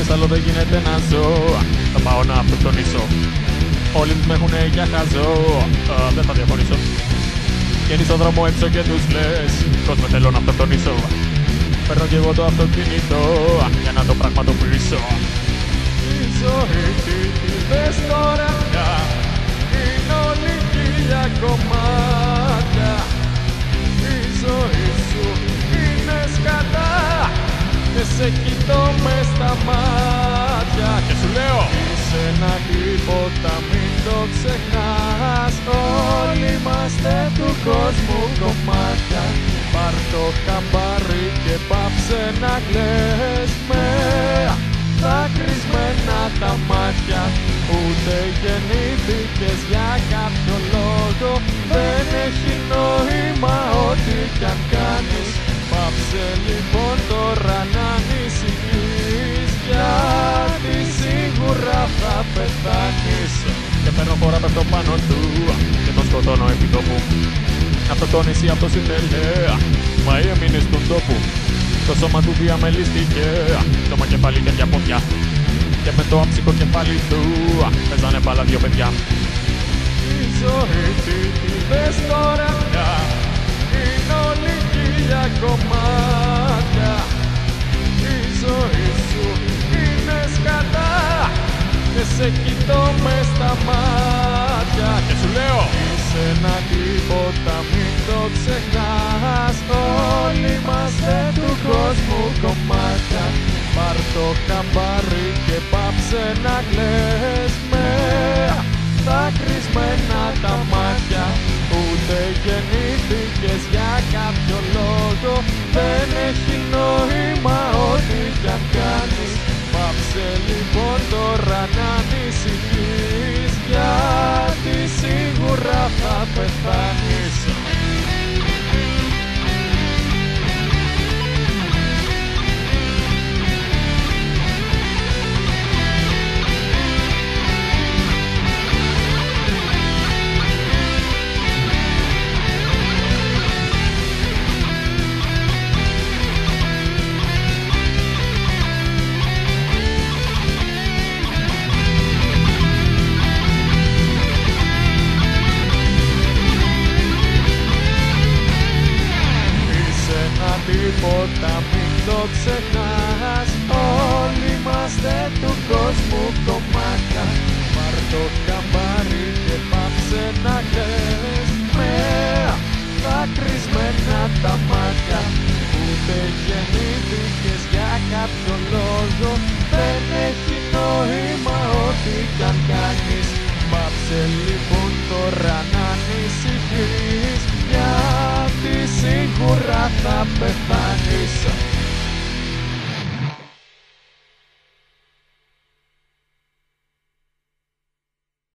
Χωρίς άλλο δεν γίνεται να ζω. Θα πάω να αυτοκτονήσω. Όλοι τους με έχουνε για χαζό. Δεν θα διαφωνήσω. Βγαίνεις στον δρόμο έξω και τους λες πως με θέλω να αυτοκτονήσω. Παίρνω κι εγώ το αυτοκίνητο για να το πραγματοποιήσω. Η ζωή τι δες τώρα πια, είναι όλη χίλια κομμάτια. Η ζωή σου είναι σκατά και σε κοιτώ μες στα μάτια. Και σου λέω είσαι ένα τίποτα, μην το ξεχνάς. Όλοι είμαστε του κόσμου κομμάτια. Πάρ' το χαμπάρι και πάψε να κλαις με δάκρυσμένα τα μάτια. Ούτε γεννήθηκες για κάποιο λόγο, δεν έχει νόημα ό,τι κι αν κάνεις. Πάψε λοιπόν τώρα να ανησυχείς, γιατί σίγουρα θα πεθάνεις. Και παίρνω φορά πέφτω πάνω του και τον σκοτώνω επί τόπου. Αυτοκτόνηση αυτός ήθελε, μα έμεινε στον τόπο. Το σώμα του διαμελίστηκε, το κεφάλι και πόδια. Και με το άψυχο κεφάλι του παίζανε μπάλα δυο παιδιά. Η ζωή τι δες τώρα πια, είναι όλη χίλια κομμάτια. Η ζωή σου είναι σκατά και σε κοιτώ μες στα μάτια. Και σου λέω είσαι ένα τίποτα, μην το ξεχνάς. Όλοι είμαστε του κόσμου κομμάτια. Πάρ' το χαμπάρι και πάψε να κλαις με δάκρυσμένα τα μάτια. Ούτε γεννήθηκες για κάποιο λόγο, δεν έχει νόημα ό,τι κι αν κάνεις. Πάψε λοιπόν τώρα να ανησυχείς, γιατί σίγουρα θα πεθάνεις. Τίποτα μην το ξεχνάς. Όλοι είμαστε του κόσμου κομμάτια. Πάρ' το χαμπάρι και πάψε να κλαις με δάκρυσμένα τα μάτια. Ούτε γεννήθηκες για κάποιο λόγο, δεν έχει νόημα ό,τι κι αν κάνεις. Πάψε λοιπόν τώρα να ανησυχείς, γιατί σίγουρα θα πεθάνεις.